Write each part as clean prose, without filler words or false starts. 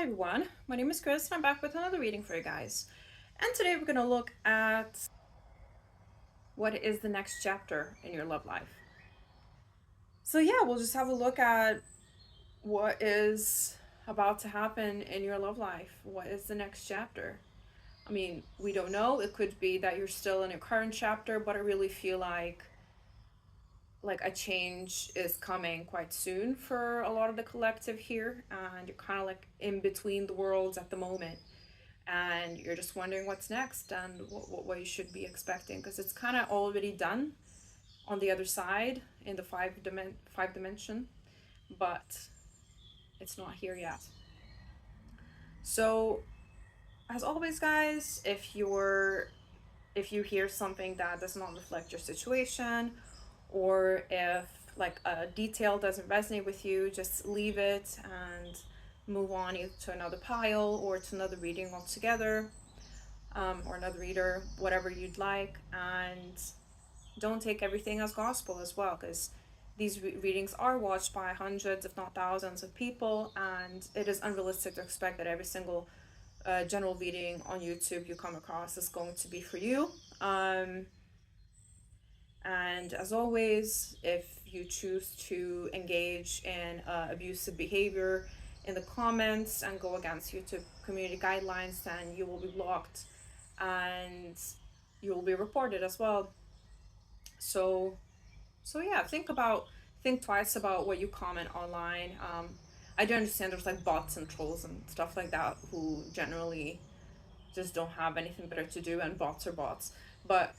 everyone, my name is Chris and I'm back with another reading for you guys. And today we're going to look at what is the next chapter in your love life. So yeah, we'll just have a look at what is about to happen in your love life. What is the next chapter? I mean, we don't know. It could be that you're still in your current chapter, but I really feel like a change is coming quite soon for a lot of the collective here, and you're kind of like in between the worlds at the moment, and you're just wondering what's next and what you should be expecting, because it's kind of already done on the other side in the five dimension, but it's not here yet. So as always, guys, if you hear something that does not reflect your situation, or if like a detail doesn't resonate with you, just leave it and move on either to another pile or to another reading altogether, or another reader, whatever you'd like. And don't take everything as gospel as well, because these readings are watched by hundreds, if not thousands, of people, and it is unrealistic to expect that every single general reading on YouTube you come across is going to be for you. And as always, if you choose to engage in abusive behavior in the comments and go against YouTube community guidelines, then you will be blocked and you will be reported as well. So, yeah, think twice about what you comment online. I do understand there's like bots and trolls and stuff like that who generally just don't have anything better to do, and bots are bots. But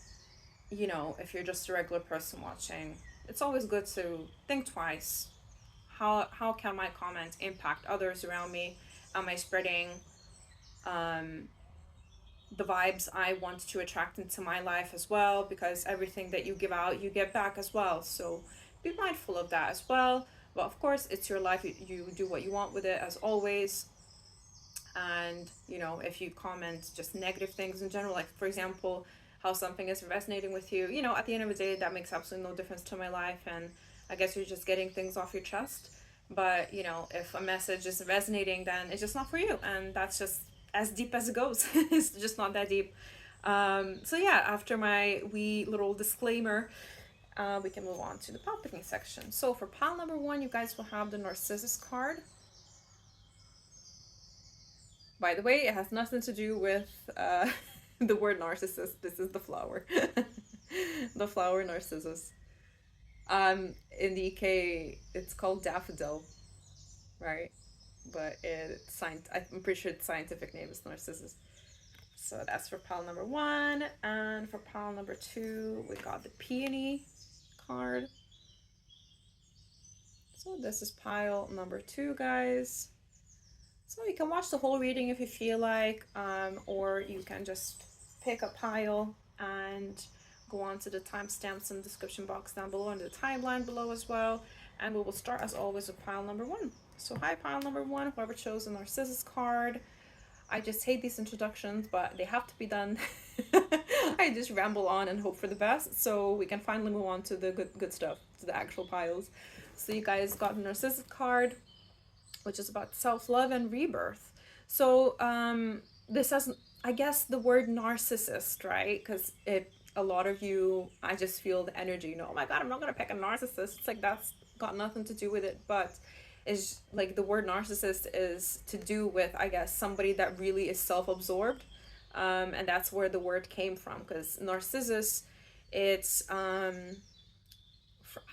if you're just a regular person watching, it's always good to think twice. How can my comments impact others around me? Am I spreading the vibes I want to attract into my life as well? Because everything that you give out, you get back as well. So be mindful of that as well. But of course, it's your life. You do what you want with it, as always. And if you comment just negative things in general, like for example, how something is resonating with you, at the end of the day, that makes absolutely no difference to my life, and I guess you're just getting things off your chest. But if a message is resonating, then it's just not for you, and that's just as deep as it goes. It's just not that deep. So yeah, after my wee little disclaimer, we can move on to the pile picking section. So for pile number 1, you guys will have the Narcissus card. By the way, it has nothing to do with the word narcissist. This is the flower. The flower Narcissus. In the UK, it's called daffodil, right? But I'm pretty sure its scientific name is Narcissus. So that's for pile number 1. And for pile number 2, we got the Peony card. So this is pile number 2, guys. So you can watch the whole reading if you feel like, or you can just pick a pile and go on to the timestamps in the description box down below and the timeline below as well. And we will start as always with pile number 1. So hi, pile number 1, whoever chose the Narcissus card. I just hate these introductions, but they have to be done. I just ramble on and hope for the best, so we can finally move on to the good stuff, to the actual piles. So you guys got the Narcissus card, which is about self-love and rebirth. So this has, I guess, the word narcissist, right? Because a lot of you, I just feel the energy, oh my god, I'm not gonna pick a narcissist. It's like that's got nothing to do with it, but it's like the word narcissist is to do with, I guess, somebody that really is self-absorbed, and that's where the word came from. Because Narcissus, it's I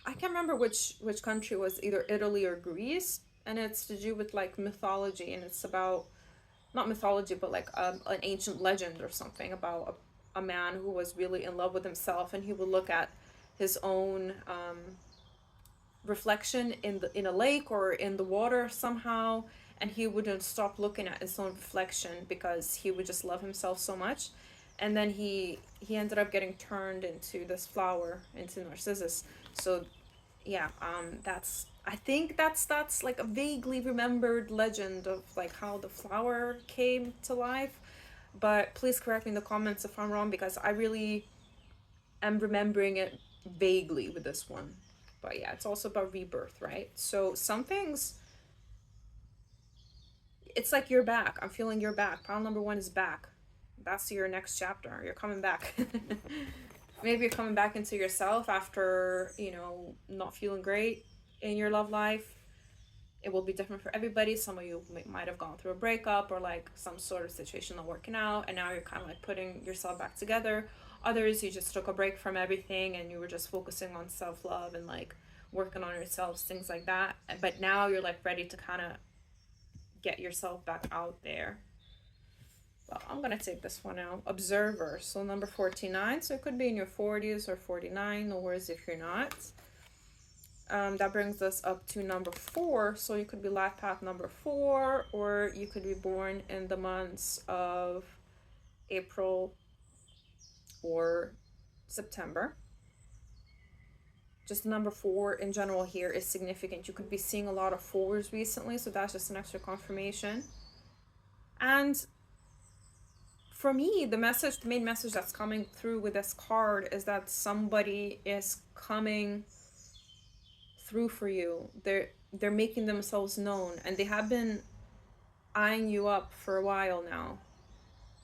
can't remember which country, was either Italy or Greece, and it's to do with like mythology, and it's about, not mythology, but like an ancient legend or something about a man who was really in love with himself, and he would look at his own reflection in a lake or in the water somehow, and he wouldn't stop looking at his own reflection because he would just love himself so much. And then he ended up getting turned into this flower, into Narcissus. So yeah, I think that's like a vaguely remembered legend of like how the flower came to life. But please correct me in the comments if I'm wrong, because I really am remembering it vaguely with this one. But yeah, it's also about rebirth, right? So some things, It's like you're back. I'm feeling you're back. Pile number 1 is back. That's your next chapter. You're coming back. Maybe you're coming back into yourself after, not feeling great in your love life. It will be different for everybody. Some of you might have gone through a breakup or like some sort of situation not working out, and now you're kind of like putting yourself back together. Others, you just took a break from everything and you were just focusing on self-love and like working on yourselves, things like that. But now you're like ready to kind of get yourself back out there. Well, I'm gonna take this one out. Observer. So number 49. So it could be in your 40s or 49. No worries if you're not. That brings us up to number 4. So you could be life path number 4, or you could be born in the months of April or September. Just number 4 in general here is significant. You could be seeing a lot of 4s recently, so that's just an extra confirmation. And for me, the main message that's coming through with this card is that somebody is coming through for you. They're making themselves known, and they have been eyeing you up for a while now.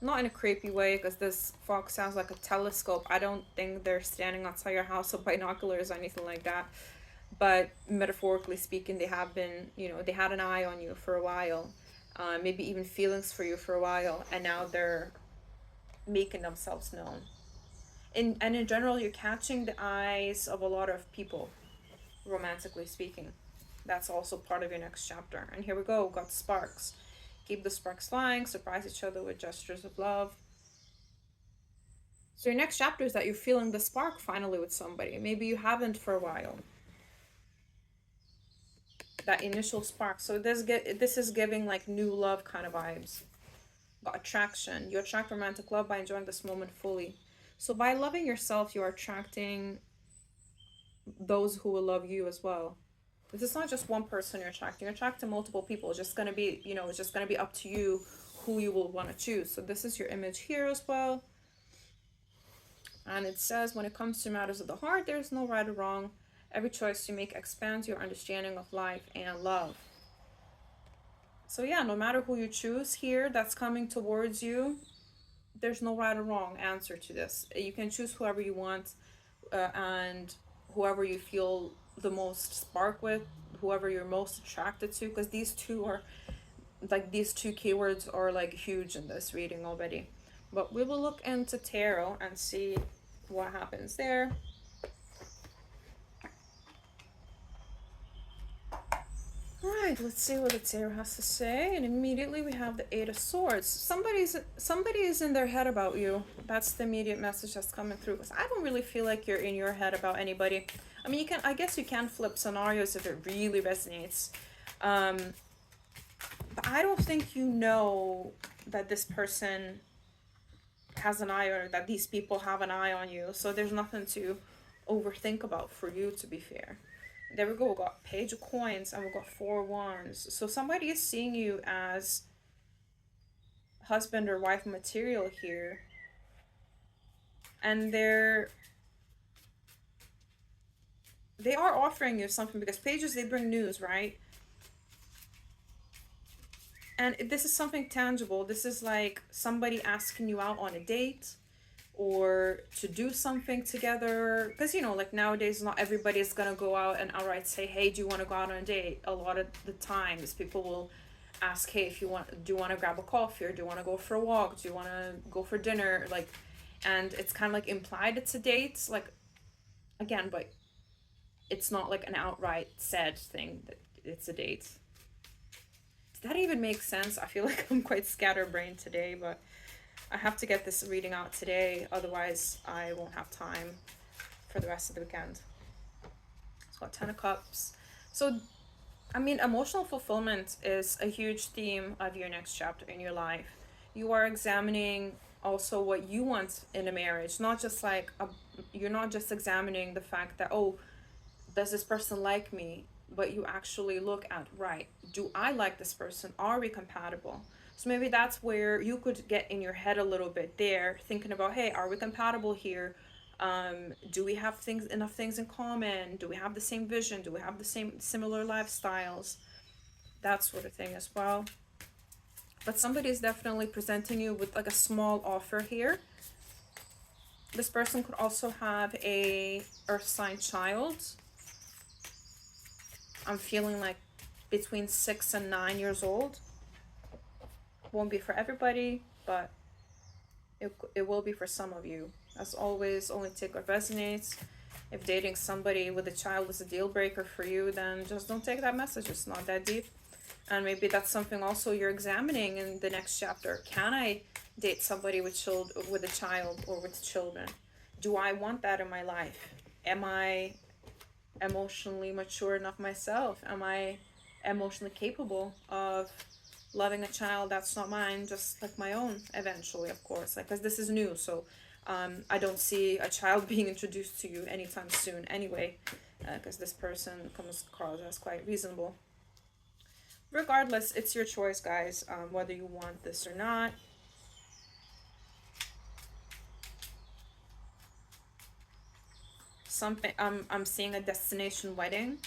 Not in a creepy way, because this fox sounds like a telescope. I don't think they're standing outside your house with binoculars or anything like that. But metaphorically speaking, they have been, they had an eye on you for a while. Maybe even feelings for you for a while, and now they're making themselves known. And in general, you're catching the eyes of a lot of people, romantically speaking. That's also part of your next chapter. And here we go, got sparks. Keep the sparks flying, surprise each other with gestures of love. So your next chapter is that you're feeling the spark finally with somebody. Maybe you haven't for a while. That initial spark. So this is giving like new love kind of vibes. Got attraction. You attract romantic love by enjoying this moment fully. So by loving yourself, you are attracting those who will love you as well. This is not just one person you're attracting. You're attracting multiple people. It's just going to be, it's just going to be up to you who you will want to choose. So this is your image here as well. And it says, when it comes to matters of the heart, there's no right or wrong. Every choice you make expands your understanding of life and love. So yeah, no matter who you choose here that's coming towards you, there's no right or wrong answer to this. You can choose whoever you want, and whoever you feel the most spark with, whoever you're most attracted to, because these two keywords are like huge in this reading already. But we will look into tarot and see what happens there. Alright, let's see what the tarot has to say. And immediately we have the 8 of Swords. Somebody is in their head about you. That's the immediate message that's coming through. Because I don't really feel like you're in your head about anybody. I mean, I guess you can flip scenarios if it really resonates. But I don't think you know that this person has an eye, or that these people have an eye on you. So there's nothing to overthink about for you, to be fair. There we go, we got Page of Coins, and we got 4 Wands. So somebody is seeing you as husband or wife material here. And they are offering you something, because pages, they bring news, right? And this is something tangible. This is like somebody asking you out on a date, or to do something together. Because, like nowadays, not everybody is going to go out and outright say, hey, do you want to go out on a date? A lot of the times people will ask, hey, do you want to grab a coffee, or do you want to go for a walk? Do you want to go for dinner? Like, and it's kind of like implied it's a date. Like, again, but it's not like an outright said thing that it's a date. Does that even make sense? I feel like I'm quite scatterbrained today, but I have to get this reading out today, otherwise I won't have time for the rest of the weekend. It's got 10 of Cups. So, I mean, emotional fulfillment is a huge theme of your next chapter in your life. You are examining also what you want in a marriage, not just like, you're not just examining the fact that, oh, does this person like me? But you actually look at, right, do I like this person? Are we compatible? So maybe that's where you could get in your head a little bit there, thinking about, hey, are we compatible here? Do we have enough things in common? Do we have the same vision? Do we have the similar lifestyles? That sort of thing as well. but somebody is definitely presenting you with like a small offer here. This person could also have a earth sign child. I'm feeling like between 6 and 9 years old. Won't be for everybody, but it will be for some of you. As always, only take what resonates. If dating somebody with a child is a deal breaker for you, then just don't take that message. It's not that deep. And maybe that's something also you're examining in the next chapter. Can I date somebody with a child or with children? Do I want that in my life? Am I emotionally mature enough myself? Am I emotionally capable of loving a child that's not mine, just like my own eventually, of course, like, because this is new, so I don't see a child being introduced to you anytime soon anyway, because this person comes across as quite reasonable. Regardless, it's your choice, guys, whether you want this or not. Something, I'm seeing a destination wedding.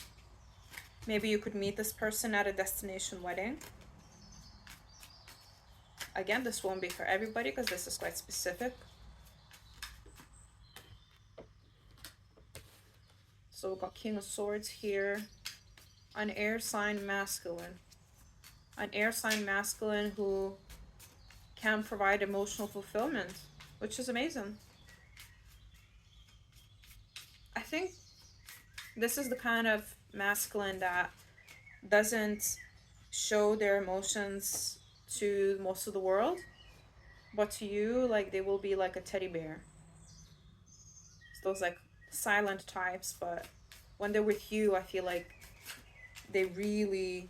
Maybe you could meet this person at a destination wedding. Again, this won't be for everybody because this is quite specific. So we've got King of Swords here. An air sign masculine. An air sign masculine who can provide emotional fulfillment, which is amazing. I think this is the kind of masculine that doesn't show their emotions to most of the world, but to you, like, they will be like a teddy bear. It's those like silent types, but when they're with you, I feel like they really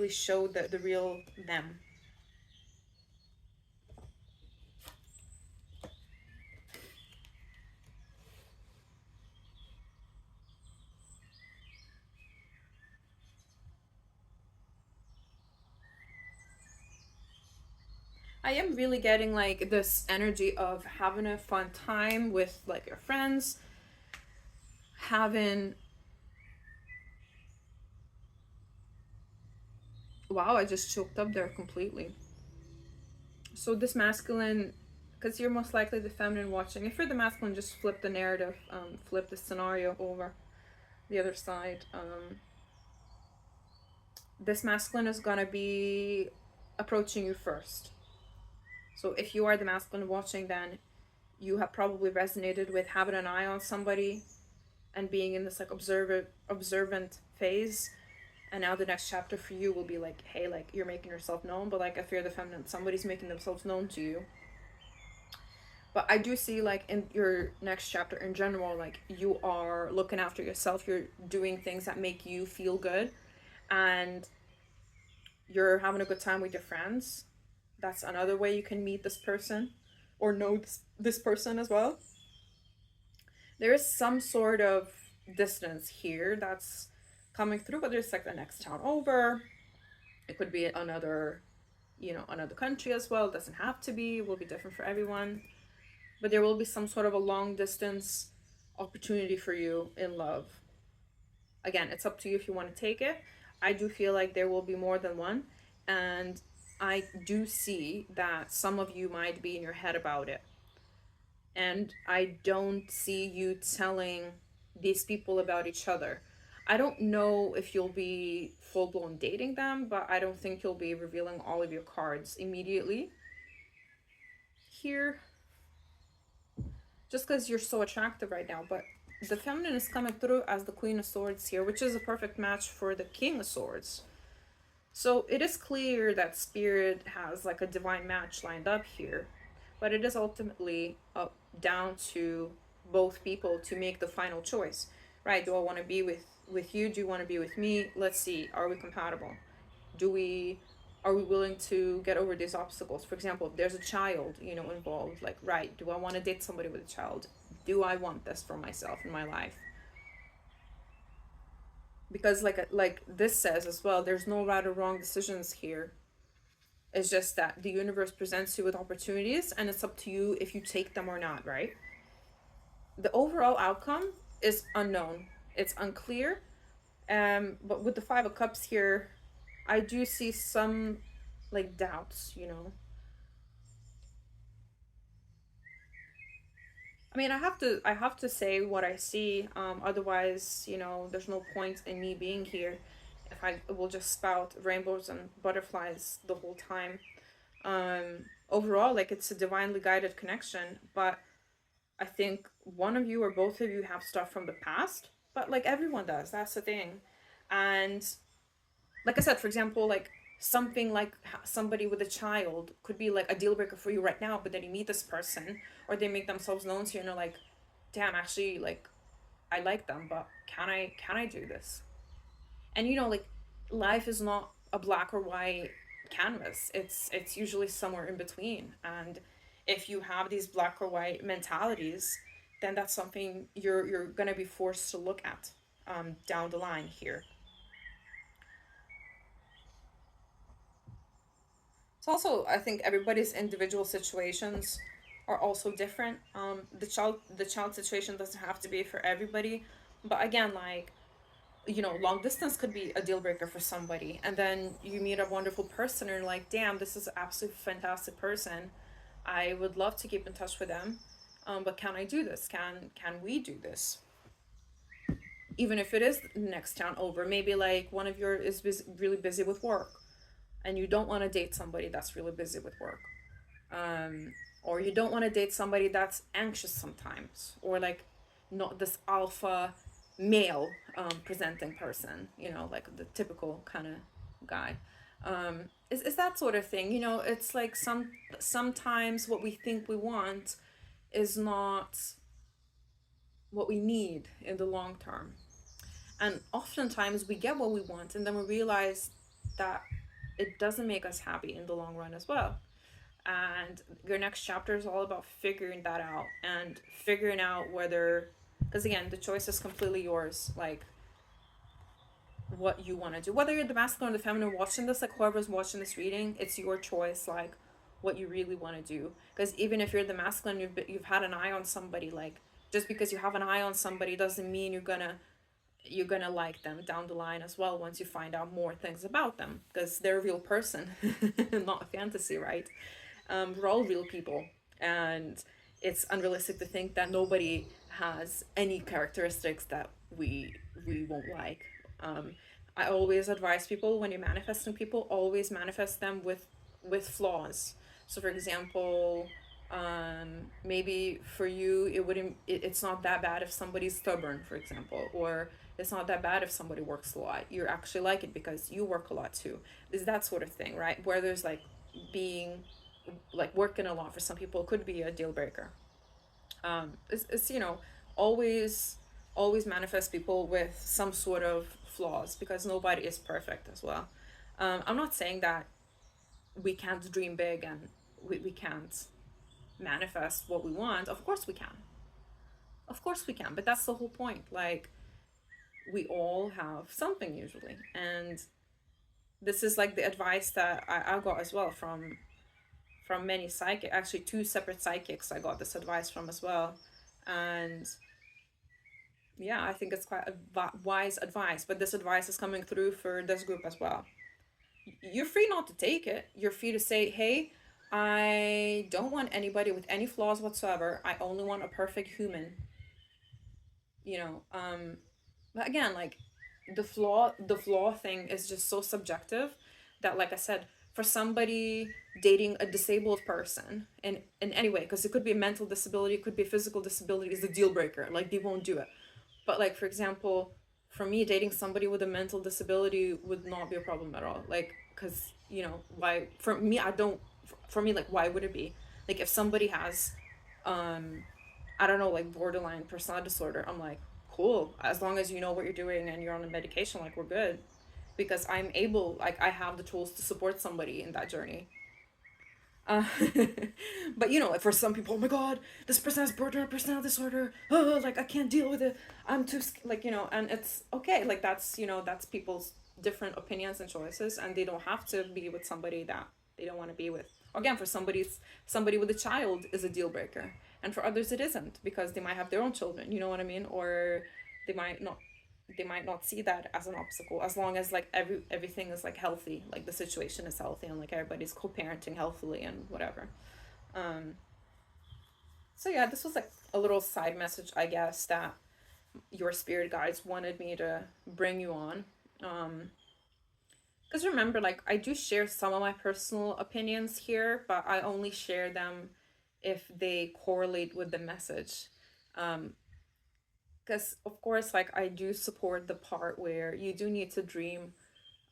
show the real them. I am really getting like this energy of having a fun time with like your friends, having, wow, I just choked up there completely. So this masculine, because you're most likely the feminine watching. If you're the masculine, just flip the narrative, flip the scenario over the other side. This masculine is gonna be approaching you first. So if you are the masculine watching, then you have probably resonated with having an eye on somebody and being in this like observant phase. And now the next chapter for you will be like, hey, like, you're making yourself known. But like, if you're the feminine, somebody's making themselves known to you. But I do see, like, in your next chapter in general, like, you are looking after yourself. You're doing things that make you feel good. And you're having a good time with your friends. That's another way you can meet this person or know this person as well. There is some sort of distance here that's coming through, whether it's like the next town over. It could be another, another country as well. It doesn't have to be. It will be different for everyone. But there will be some sort of a long distance opportunity for you in love. Again, it's up to you if you want to take it. I do feel like there will be more than one. And I do see that some of you might be in your head about it. And I don't see you telling these people about each other. I don't know if you'll be full-blown dating them, but I don't think you'll be revealing all of your cards immediately here, just because you're so attractive right now. But the feminine is coming through as the Queen of Swords here, which is a perfect match for the King of Swords. So it is clear that Spirit has like a divine match lined up here, but it is ultimately up down to both people to make the final choice, right? Do I want to be with you? Do you want to be with me? Let's see, are we compatible? Are we willing to get over these obstacles? For example, if there's a child, involved, like, right, do I want to date somebody with a child? Do I want this for myself in my life? Because like this says as well, there's no right or wrong decisions here. It's just that the universe presents you with opportunities and it's up to you if you take them or not, right? The overall outcome is unknown. It's unclear. But with the Five of Cups here, I do see some like doubts, you know. I mean, I have to say what I see. Otherwise, you know, there's no point in me being here if I will just spout rainbows and butterflies the whole time. Overall, like, it's a divinely guided connection, but I think one of you or both of you have stuff from the past, but like everyone does. That's the thing. And like I said, for example, like something like somebody with a child could be like a deal breaker for you right now, but then you meet this person or they make themselves known to you and you're like, damn, actually, like, I like them, but can I do this? And you know, like, life is not a black or white canvas. It's usually somewhere in between. And if you have these black or white mentalities, then that's something you're gonna be forced to look at down the line here. It's also, I think, everybody's individual situations are also different. The child situation doesn't have to be for everybody, but again, like, you know, long distance could be a deal breaker for somebody, and then you meet a wonderful person and you're like, damn, this is an absolutely fantastic person. I would love to keep in touch with them, but can I do this? Can we do this? Even if it is the next town over, maybe like one of your is really busy with work, and you don't want to date somebody that's really busy with work, or you don't want to date somebody that's anxious sometimes, or like not this alpha male presenting person, you know, like the typical kind of guy. Is that sort of thing, you know. It's like sometimes what we think we want is not what we need in the long term, and oftentimes we get what we want and then we realize that it doesn't make us happy in the long run as well. And your next chapter is all about figuring that out and figuring out whether, because again, the choice is completely yours, like what you want to do, whether you're the masculine or the feminine watching this, like whoever's watching this reading, it's your choice, like what you really want to do. Because even if you're the masculine, you've had an eye on somebody, like, just because you have an eye on somebody doesn't mean you're gonna like them down the line as well once you find out more things about them, because they're a real person, not a fantasy, right? We're all real people, and it's unrealistic to think that nobody has any characteristics that we won't like. I always advise people, when you're manifesting people, always manifest them with flaws. So, for example, maybe for you it's not that bad if somebody's stubborn, for example, or it's not that bad if somebody works a lot. You actually like it because you work a lot too. Is that sort of thing, right? Where there's like being like working a lot for some people could be a deal breaker. It's you know, always always manifest people with some sort of flaws, because nobody is perfect as well. I'm not saying that we can't dream big and we can't manifest what we want. Of course we can. Of course we can. But that's the whole point. Like, we all have something usually. And this is like the advice that I got as well from many psychic, actually two separate psychics I got this advice from as well. And yeah, I think it's quite a wise advice, but this advice is coming through for this group as well. You're free not to take it. You're free to say, hey, I don't want anybody with any flaws whatsoever. I only want a perfect human. You know, but again, like, the flaw thing is just so subjective that, like I said, for somebody dating a disabled person in any way, because it could be a mental disability, it could be a physical disability, is a deal breaker. Like, they won't do it. But like, for example, for me, dating somebody with a mental disability would not be a problem at all. Like, because, you know, why, for me, I don't, for me, like, why would it be? Like, if somebody has um I don't know, like borderline personality disorder, I'm like, cool, as long as you know what you're doing and you're on the medication, like, we're good. Because I'm able, like, I have the tools to support somebody in that journey. uh, but you know, for some people, oh my god, this person has borderline personality disorder, oh, like, I can't deal with it, I'm too like, you know. And it's okay, like, that's, you know, that's people's different opinions and choices, and they don't have to be with somebody that they don't want to be with. Again, for somebody with a child is a deal breaker, and for others it isn't, because they might have their own children, you know what I mean, or they might not. they might not see that as an obstacle, as long as like everything is like healthy, like the situation is healthy, and like everybody's co-parenting healthily and whatever. um so yeah, this was like a little side message, I guess, that your spirit guides wanted me to bring you on. Because remember, like, I do share some of my personal opinions here, but I only share them if they correlate with the message. um because of course, like, I do support the part where you do need to dream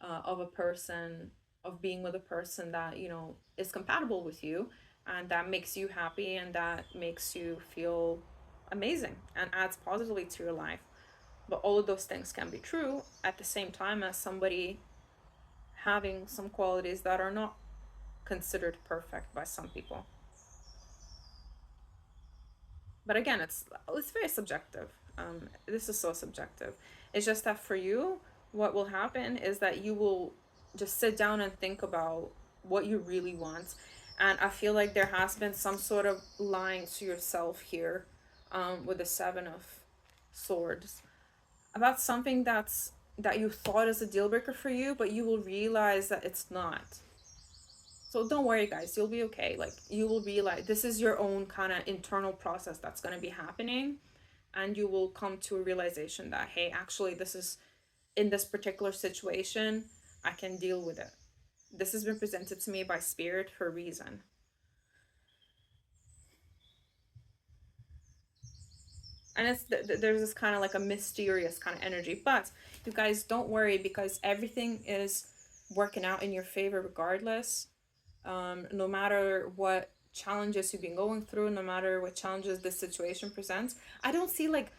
of a person, of being with a person that, you know, is compatible with you, and that makes you happy, and that makes you feel amazing and adds positively to your life. But all of those things can be true at the same time as somebody having some qualities that are not considered perfect by some people. But again, it's very subjective. This is so subjective. It's just that for you, what will happen is that you will just sit down and think about what you really want. And I feel like there has been some sort of lying to yourself here, with the Seven of Swords, about something that you thought is a deal breaker for you, but you will realize that it's not. So don't worry, guys, you'll be okay. Like, you will realize this is your own kind of internal process that's going to be happening, and you will come to a realization that, hey, actually, this is, in this particular situation, I can deal with it. This has been presented to me by spirit for a reason. And there's this kind of like a mysterious kind of energy, but you guys don't worry, because everything is working out in your favor regardless. No matter what challenges you've been going through, no matter what challenges this situation presents, I don't see like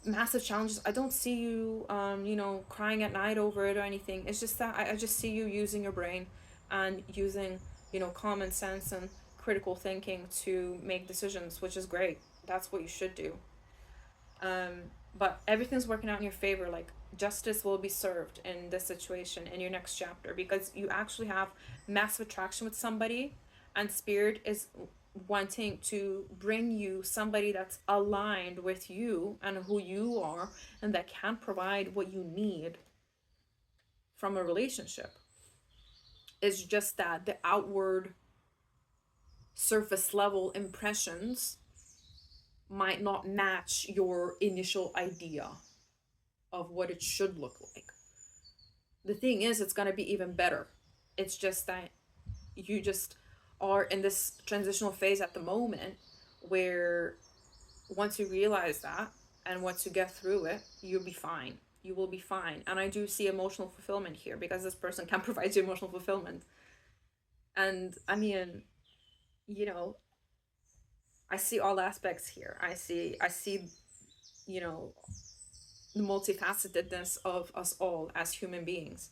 massive challenges. I don't see you, you know, crying at night over it or anything. It's just that I just see you using your brain and using, you know, common sense and critical thinking to make decisions, which is great. That's what you should do. But everything's working out in your favor. Like, justice will be served in this situation in your next chapter, because you actually have massive attraction with somebody, and spirit is wanting to bring you somebody that's aligned with you and who you are, and that can provide what you need from a relationship. It's just that the outward surface level impressions might not match your initial idea of what it should look like. The thing is, it's going to be even better. It's just that you just are in this transitional phase at the moment, where once you realize that, and once you get through it, you'll be fine. You will be fine. And I do see emotional fulfillment here, because this person can provide you emotional fulfillment. And I mean, you know, I see all aspects here. I see, you know, the multifacetedness of us all as human beings.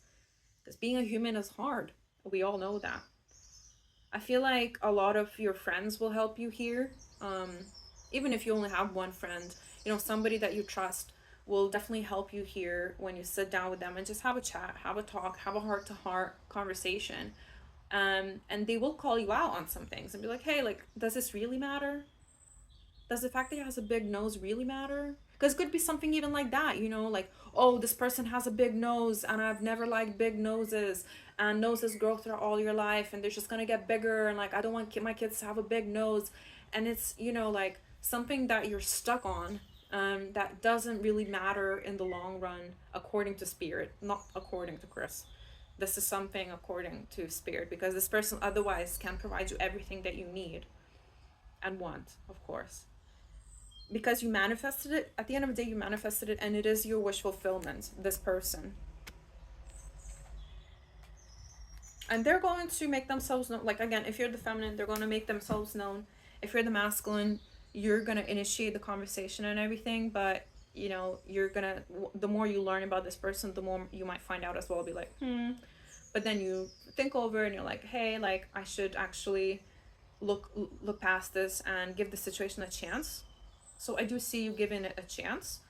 Because being a human is hard. We all know that. I feel like a lot of your friends will help you here. Um, Even if you only have one friend, you know, somebody that you trust will definitely help you here when you sit down with them and just have a chat, have a talk, have a heart to heart conversation. And they will call you out on some things and be like, hey, like, does this really matter? Does the fact that he has a big nose really matter? Because it could be something even like that, you know, like, oh, this person has a big nose and I've never liked big noses, and noses grow throughout all your life and they're just gonna get bigger, and like, I don't want my kids to have a big nose. And it's, you know, like something that you're stuck on, that doesn't really matter in the long run, according to spirit, not according to Chris. This is something according to spirit, because this person otherwise can provide you everything that you need and want, of course, because you manifested it. At the end of the day, you manifested it, and it is your wish fulfillment, this person. And they're going to make themselves known. Like, again, if you're the feminine, they're going to make themselves known. If you're the masculine, you're going to initiate the conversation and everything. But, you know, you're going to, the more you learn about this person, the more you might find out as well. Be like, but then you think over and you're like, hey, like, I should actually look past this and give the situation a chance. So I do see you giving it a chance.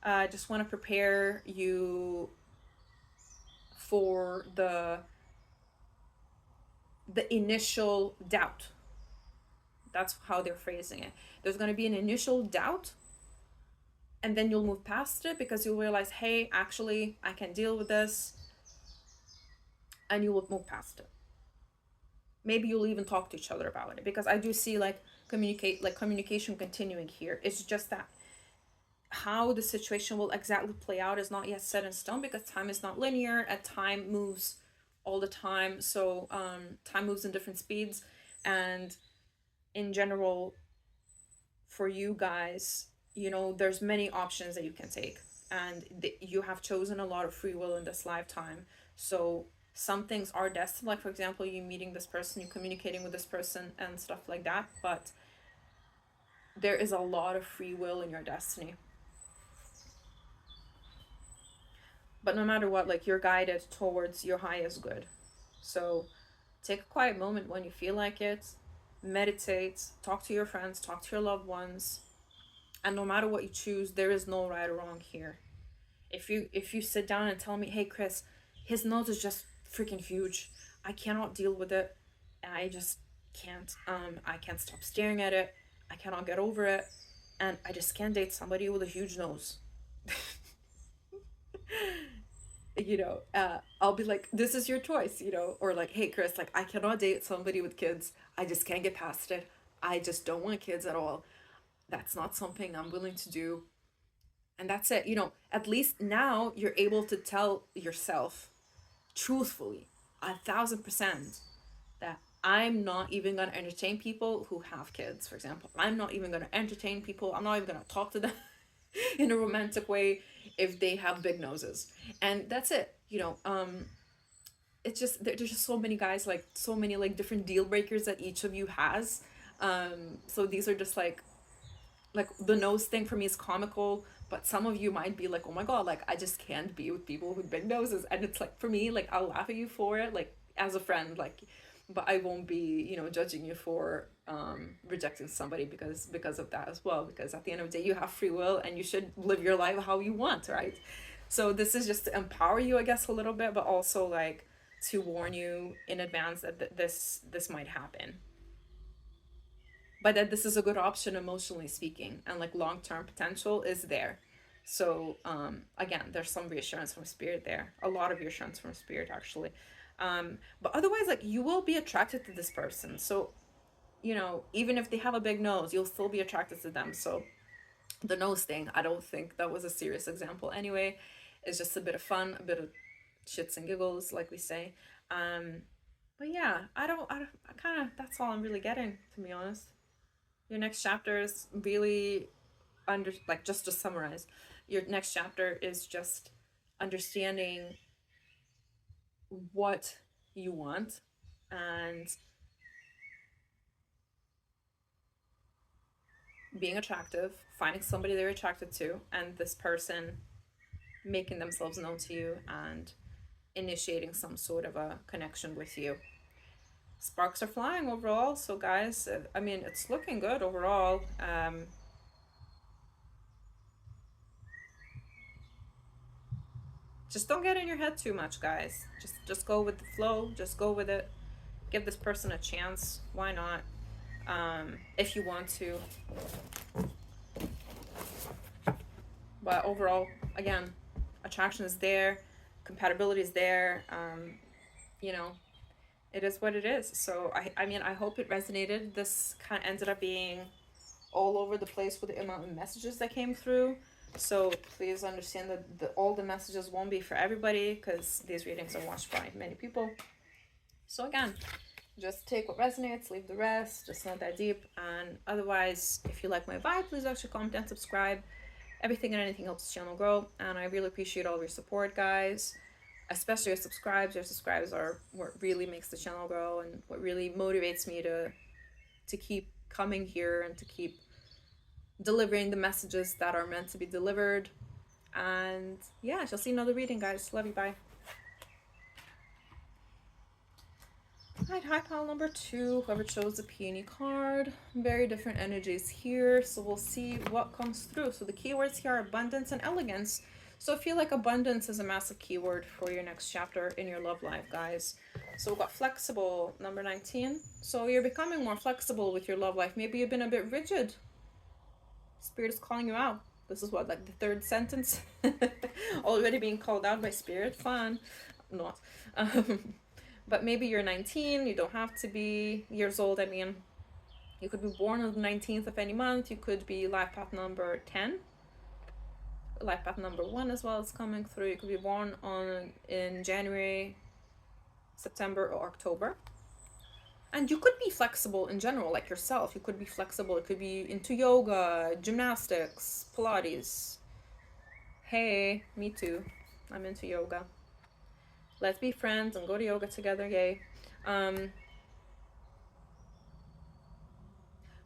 I just want to prepare you for the initial doubt. That's how they're phrasing it. There's going to be an initial doubt, and then you'll move past it because you'll realize, hey, actually I can deal with this, and you will move past it. Maybe you'll even talk to each other about it, because I do see like communication continuing here. It's just that how the situation will exactly play out is not yet set in stone, because time is not linear and time moves all the time. So time moves in different speeds, and in general, for you guys, you know, there's many options that you can take, and you have chosen a lot of free will in this lifetime. So some things are destined, like for example, you meeting this person, you communicating with this person and stuff like that, but there is a lot of free will in your destiny. But no matter what, like, you're guided towards your highest good. So take a quiet moment when you feel like it, meditate, talk to your friends, talk to your loved ones, and no matter what you choose, there is no right or wrong here. If you sit down and tell me, hey Chris, his nose is just freaking huge, I cannot deal with it, I just can't, I can't stop staring at it, I cannot get over it, and I just can't date somebody with a huge nose. You know, I'll be like, this is your choice, you know, or like, hey Chris, like, I cannot date somebody with kids, I just can't get past it, I just don't want kids at all, that's not something I'm willing to do. And that's it, you know. At least now you're able to tell yourself truthfully, 1,000%, that I'm not even going to entertain people who have kids, for example. I'm not even going to entertain people, I'm not even going to talk to them in a romantic way if they have big noses. And that's it, you know. It's just, there's just so many guys, like so many like different deal breakers that each of you has. So these are just like the nose thing for me is comical, but some of you might be like, oh my god, like, I just can't be with people with big noses. And it's like, for me, like, I'll laugh at you for it, like, as a friend, like, but I won't be, you know, judging you for rejecting somebody because of that as well, because at the end of the day, you have free will and you should live your life how you want, right? So this is just to empower you, I guess, a little bit, but also like to warn you in advance that this might happen, but that this is a good option emotionally speaking, and like long-term potential is there. So again, there's some reassurance from spirit there, a lot of reassurance from spirit actually. But otherwise, like, you will be attracted to this person. So, you know, even if they have a big nose, you'll still be attracted to them. So the nose thing, I don't think that was a serious example anyway. It's just a bit of fun, a bit of shits and giggles, like we say. But yeah, I kind of, that's all I'm really getting, to be honest. Your next chapter is really like, just to summarize, your next chapter is just understanding what you want, and being attractive, finding somebody they're attracted to, and this person making themselves known to you and initiating some sort of a connection with you. Sparks are flying overall, so guys, I mean, it's looking good overall. Just don't get in your head too much, guys. Just go with the flow, just go with it. Give this person a chance, why not? If you want to. But overall, again, attraction is there, compatibility is there. You know, it is what it is. So I mean, I hope it resonated. This kind of ended up being all over the place with the amount of messages that came through. So please understand that all the messages won't be for everybody, because these readings are watched by many people. So again, just take what resonates, leave the rest, just not that deep. And otherwise, if you like my vibe, please actually comment and subscribe. Everything and anything helps the channel grow, and I really appreciate all of your support, guys. Especially your subscribes. Your subscribes are what really makes the channel grow, and what really motivates me to keep coming here and to keep delivering the messages that are meant to be delivered. And yeah, I shall see another reading, guys. Love you, bye. Alright, high pile number 2, whoever chose the Peony card. Very different energies here, so we'll see what comes through. So the keywords here are abundance and elegance. So I feel like abundance is a massive keyword for your next chapter in your love life, guys. So we've got flexible, number 19. So you're becoming more flexible with your love life. Maybe you've been a bit rigid. Spirit is calling you out. This is what, like the third sentence? Already being called out by spirit. Fun. Not. But maybe you're 19. You don't have to be years old. I mean, you could be born on the 19th of any month. You could be life path number 10. Life path number 1 as well is coming through. You could be born in January, September, or October. And you could be flexible in general, like yourself. You could be flexible. It could be into yoga, gymnastics, Pilates. Hey, me too. I'm into yoga. Let's be friends and go to yoga together, yay.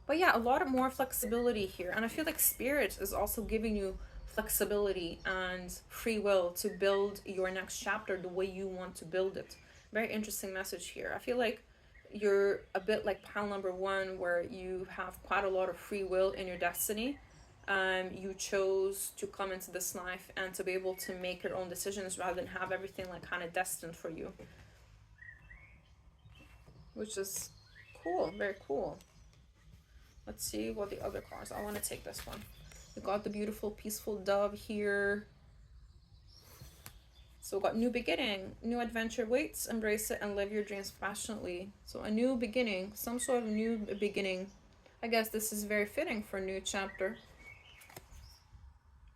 But yeah, a lot more flexibility here. And I feel like Spirit is also giving you flexibility and free will to build your next chapter the way you want to build it. Very interesting message here. I feel like you're a bit like pile number 1, where you have quite a lot of free will in your destiny. You chose to come into this life and to be able to make your own decisions rather than have everything like kind of destined for you, which is cool. Very cool. Let's see what the other cards. I want to take this one. We got the beautiful peaceful dove here. So we got new beginning, new adventure waits, embrace it and live your dreams passionately. So a new beginning, some sort of new beginning. I guess this is very fitting for a new chapter.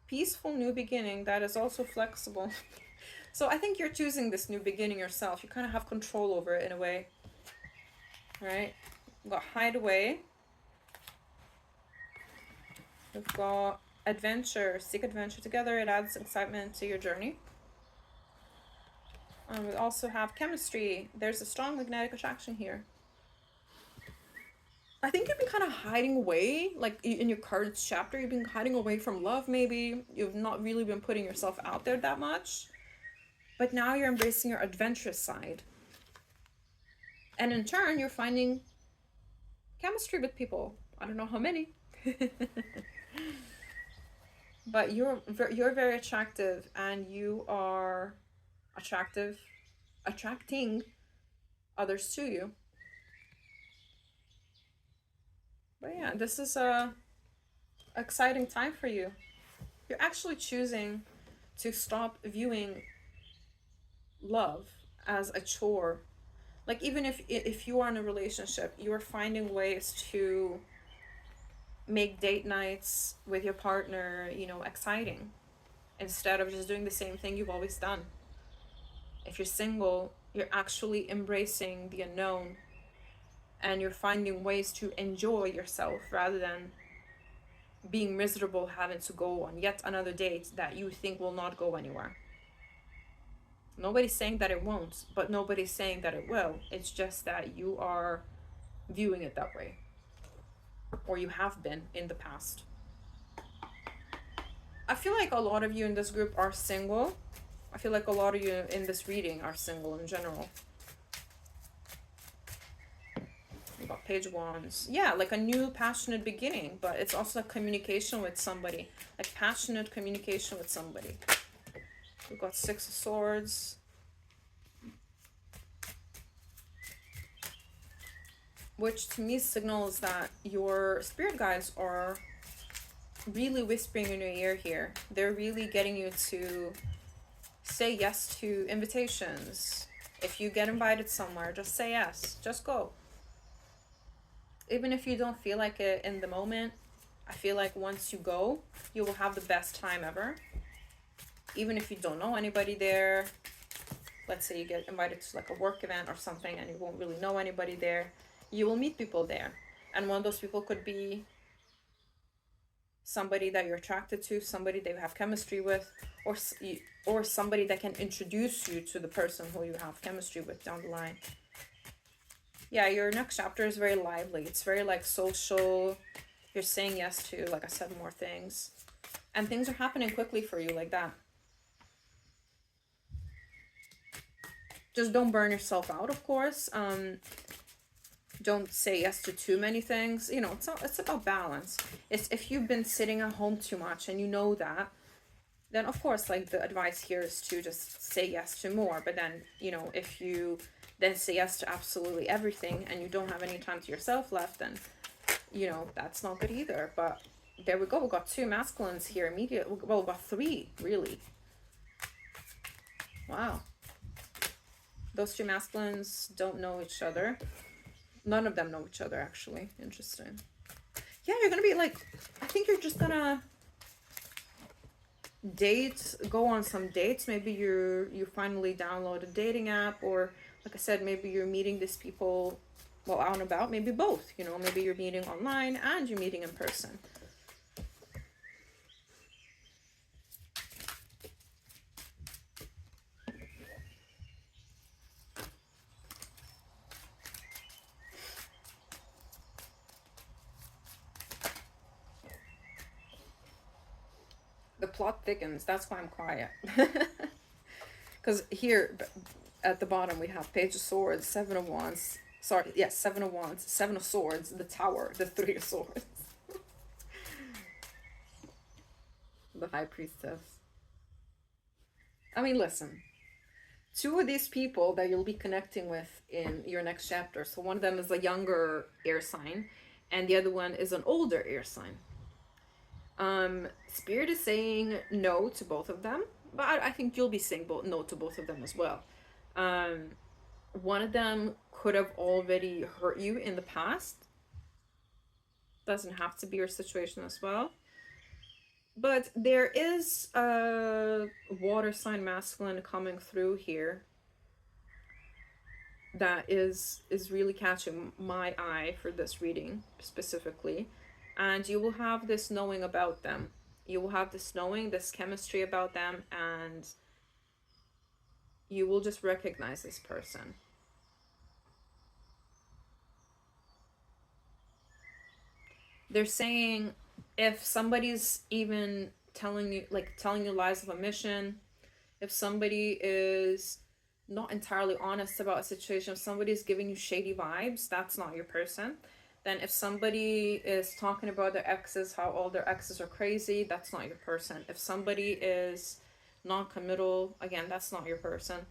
Peaceful new beginning that is also flexible. So I think you're choosing this new beginning yourself. You kind of have control over it in a way. Right? We've got hideaway. We've got adventure. Seek adventure together. It adds excitement to your journey. We also have chemistry. There's a strong magnetic attraction here. I think you've been kind of hiding away, like in your current chapter, you've been hiding away from love maybe. You've not really been putting yourself out there that much. But now you're embracing your adventurous side. And in turn, you're finding chemistry with people. I don't know how many. But you're very attractive, and you are attracting others to you. But yeah, this is a exciting time for you. You're actually choosing to stop viewing love as a chore. Like, even if you are in a relationship, you are finding ways to make date nights with your partner, you know, exciting, instead of just doing the same thing you've always done. If you're single, you're actually embracing the unknown, and you're finding ways to enjoy yourself rather than being miserable having to go on yet another date that you think will not go anywhere. Nobody's saying that it won't, but nobody's saying that it will. It's just that you are viewing it that way, or you have been in the past. I feel like a lot of you in this group are single. I feel like a lot of you in this reading are single in general. We got Page of Wands. Yeah, like a new passionate beginning, but it's also a communication with somebody. Like passionate communication with somebody. We've got Six of Swords. Which to me signals that your spirit guides are really whispering in your ear here. They're really getting you to say yes to invitations. If you get invited somewhere, just say yes. Just go. Even if you don't feel like it in the moment, I feel like once you go, you will have the best time ever. Even if you don't know anybody there, let's say you get invited to like a work event or something and you won't really know anybody there, you will meet people there. And one of those people could be somebody that you're attracted to, somebody that you have chemistry with, or somebody that can introduce you to the person who you have chemistry with down the line. Yeah, your next chapter is very lively. It's very like social. You're saying yes to, like I said, more things. And things are happening quickly for you like that. Just don't burn yourself out, of course. Don't say yes to too many things. You know, it's about balance. It's if you've been sitting at home too much and you know that, then of course, like the advice here is to just say yes to more. But then, you know, if you then say yes to absolutely everything and you don't have any time to yourself left, then, you know, that's not good either. But there we go. We got 2 masculines here immediately. Well, we got 3, really. Wow. Those 2 masculines don't know each other. None of them know each other, actually. Interesting. Yeah, you're gonna be like, I think you're just gonna date, go on some dates. Maybe you finally download a dating app, or like I said, maybe you're meeting these people well out and about. Maybe both, you know, maybe you're meeting online and you're meeting in person. The plot thickens. That's why I'm quiet. Because here at the bottom we have Page of Swords, 7 of Wands. Sorry, yes, 7 of Wands, 7 of Swords, the Tower, the 3 of Swords. The High Priestess. I mean, listen. 2 of these people that you'll be connecting with in your next chapter. So one of them is a younger air sign, and the other one is an older air sign. Spirit is saying no to both of them, but I think you'll be saying no to both of them as well. One of them could have already hurt you in the past. Doesn't have to be your situation as well. But there is a water sign masculine coming through here that is really catching my eye for this reading specifically. And you will have this knowing about them. You will have this knowing, this chemistry about them, and you will just recognize this person. They're saying if somebody's even telling you lies of omission, if somebody is not entirely honest about a situation, if somebody's giving you shady vibes, that's not your person. Then if somebody is talking about their exes, how all their exes are crazy, that's not your person. If somebody is non-committal, again, that's not your person.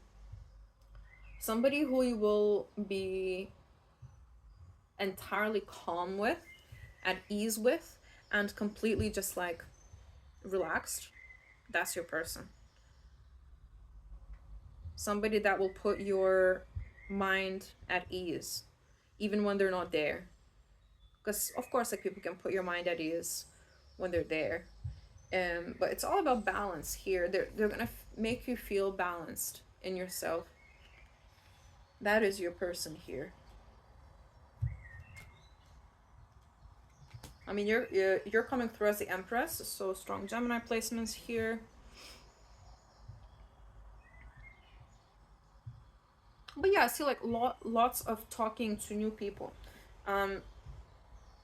Somebody who you will be entirely calm with, at ease with, and completely just like relaxed, that's your person. Somebody that will put your mind at ease, even when they're not there. Because of course, like, people can put your mind at ease when they're there, but it's all about balance here. They're gonna make you feel balanced in yourself. That is your person here. I mean, you're coming through as the Empress, so strong Gemini placements here. But yeah, I see like lots of talking to new people.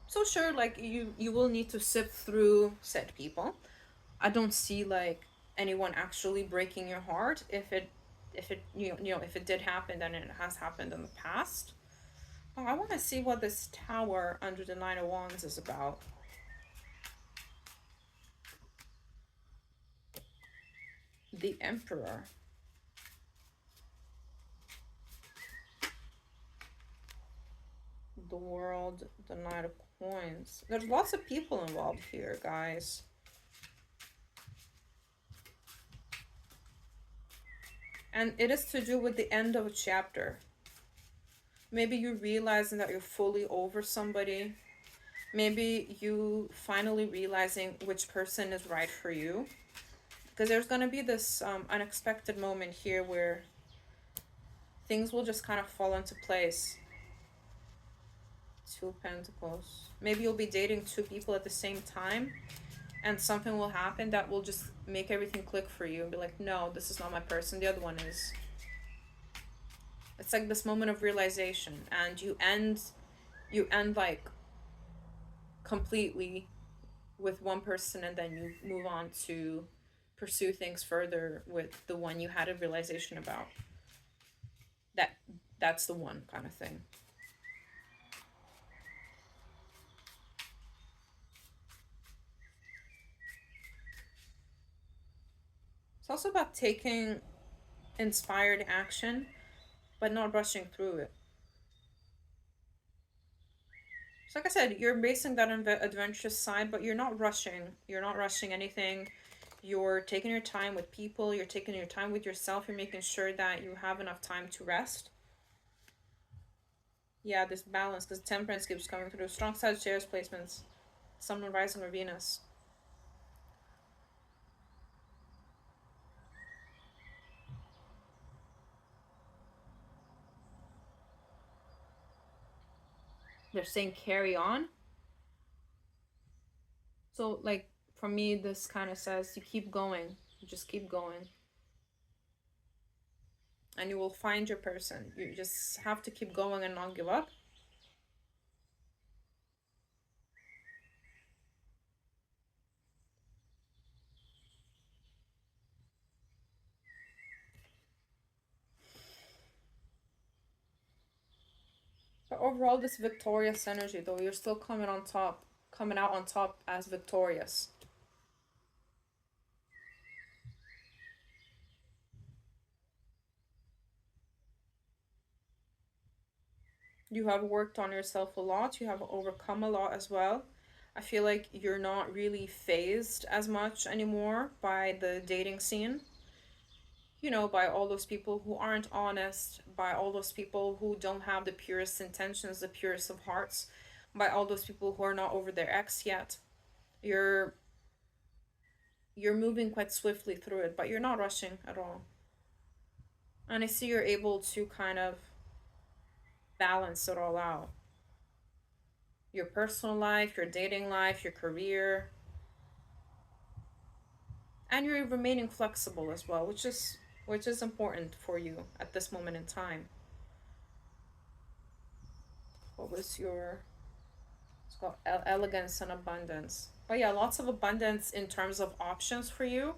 So sure, like you will need to sift through said people. I don't see like anyone actually breaking your heart. If it if it did happen, then it has happened in the past. Oh, I want to see what this tower under the 9 of Wands is about. The Emperor. The World, the Knight of Coins. There's lots of people involved here, guys. And it is to do with the end of a chapter. Maybe you're realizing that you're fully over somebody. Maybe you finally realizing which person is right for you. Because there's going to be this unexpected moment here where things will just kind of fall into place. 2 of Pentacles. Maybe you'll be dating 2 people at the same time, and something will happen that will just make everything click for you and be like, no, this is not my person, the other one is. It's like this moment of realization, and you end like completely with one person, and then you move on to pursue things further with the one you had a realization about. That's the one kind of thing. It's also about taking inspired action, but not rushing through it. So like I said, you're embracing that adventurous side, but you're not rushing. You're not rushing anything. You're taking your time with people. You're taking your time with yourself. You're making sure that you have enough time to rest. Yeah, this balance, because temperance keeps coming through. Strong Sagittarius placements. Sun, Moon, Rising, or Venus. They're saying carry on. So, like, for me, this kind of says you keep going. You just keep going. And you will find your person. You just have to keep going and not give up. But overall, this victorious energy, though, you're still coming on top, coming out on top as victorious. You have worked on yourself a lot. You have overcome a lot as well. I feel like you're not really phased as much anymore by the dating scene. You know, by all those people who aren't honest, by all those people who don't have the purest intentions, the purest of hearts, by all those people who are not over their ex yet. You're you're moving quite swiftly through it, but you're not rushing at all. And I see you're able to kind of balance it all out. Your personal life, your dating life, your career, and you're remaining flexible as well, which is important for you at this moment in time. What was your, it's called elegance and abundance. But yeah, lots of abundance in terms of options for you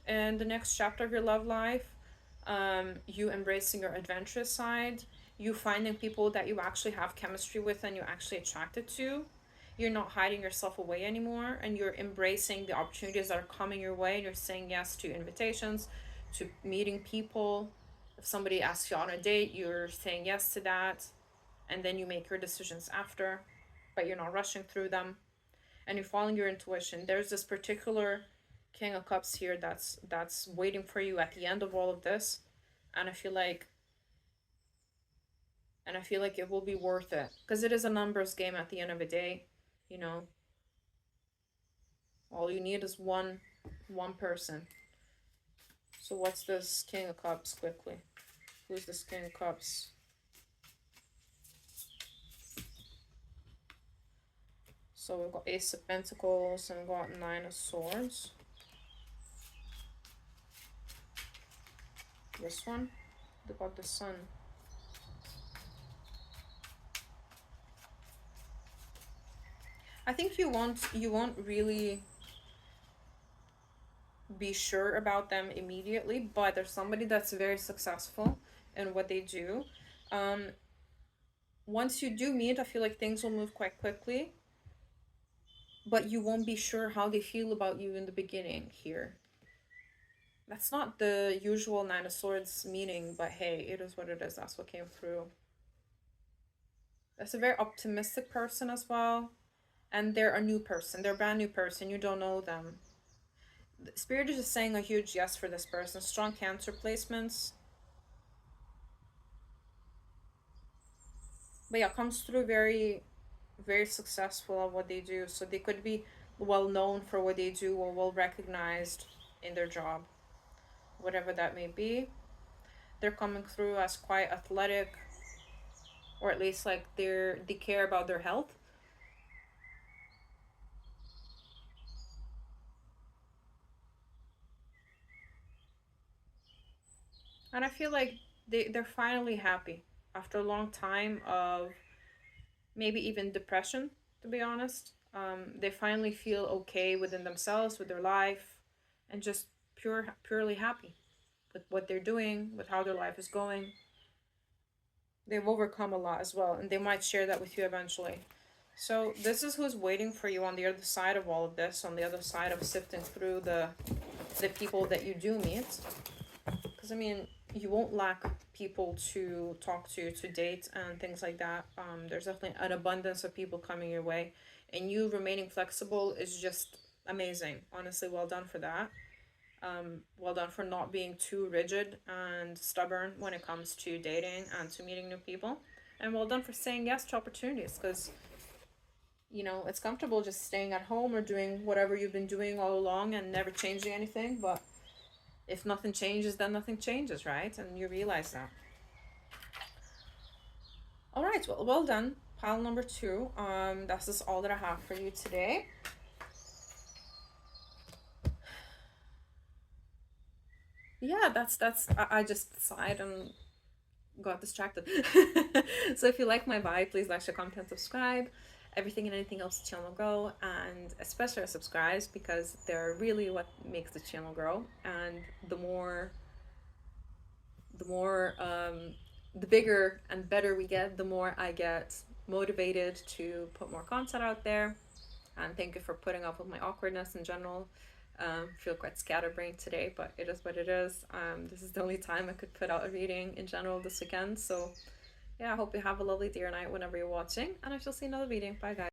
in the next chapter of your love life. You embracing your adventurous side, you finding people that you actually have chemistry with and you're actually attracted to. You're not hiding yourself away anymore, and you're embracing the opportunities that are coming your way, and you're saying yes to invitations, to meeting people. If somebody asks you on a date, you're saying yes to that, and then you make your decisions after, but you're not rushing through them, and you're following your intuition. There's this particular King of Cups here that's waiting for you at the end of all of this, and I feel like it will be worth it because it is a numbers game at the end of the day. You know, all you need is one person. So what's this King of Cups quickly? Who's this King of Cups? So we've got Ace of Pentacles and we've got Nine of Swords. This one, they got the Sun. I think you won't really be sure about them immediately, but there's somebody that's very successful in what they do. Um, Once you do meet, I feel like things will move quite quickly, but you won't be sure how they feel about you in the beginning here. That's not the usual Nine of Swords meaning, but hey, it is what it is. That's what came through. That's a very optimistic person as well. And they're a new person. They're a brand new person. You don't know them. The Spirit is just saying a huge yes for this person. Strong Cancer placements. But yeah, comes through very, very successful at what they do. So they could be well known for what they do or well recognized in their job, whatever that may be. They're coming through as quite athletic, or at least like they care about their health. And I feel like they're finally happy after a long time of maybe even depression, to be honest. They finally feel okay within themselves, with their life, and just purely happy with what they're doing, with how their life is going. They've overcome a lot as well, and they might share that with you eventually. So this is who's waiting for you on the other side of all of this, on the other side of sifting through the people that you do meet. Because I mean, you won't lack people to talk to date and things like that. There's definitely an abundance of people coming your way, and you remaining flexible is just amazing. Honestly, well done for that. Well done for not being too rigid and stubborn when it comes to dating and to meeting new people. And well done for saying yes to opportunities, because it's comfortable just staying at home or doing whatever you've been doing all along and never changing anything. But if nothing changes, then nothing changes, right? And you realize that. All right, well done. Pile number 2. That's just all that I have for you today. Yeah, that's I just sighed and got distracted. So if you like my vibe, please like, share, comment, and subscribe. Everything and anything else the channel grow, and especially our subscribes, because they're really what makes the channel grow. And the bigger and better we get, the more I get motivated to put more content out there. And thank you for putting up with my awkwardness in general. Feel quite scatterbrained today, but it is what it is. This is the only time I could put out a reading in general this weekend. So yeah, I hope you have a lovely day or night whenever you're watching, and I shall see you in another reading. Bye guys.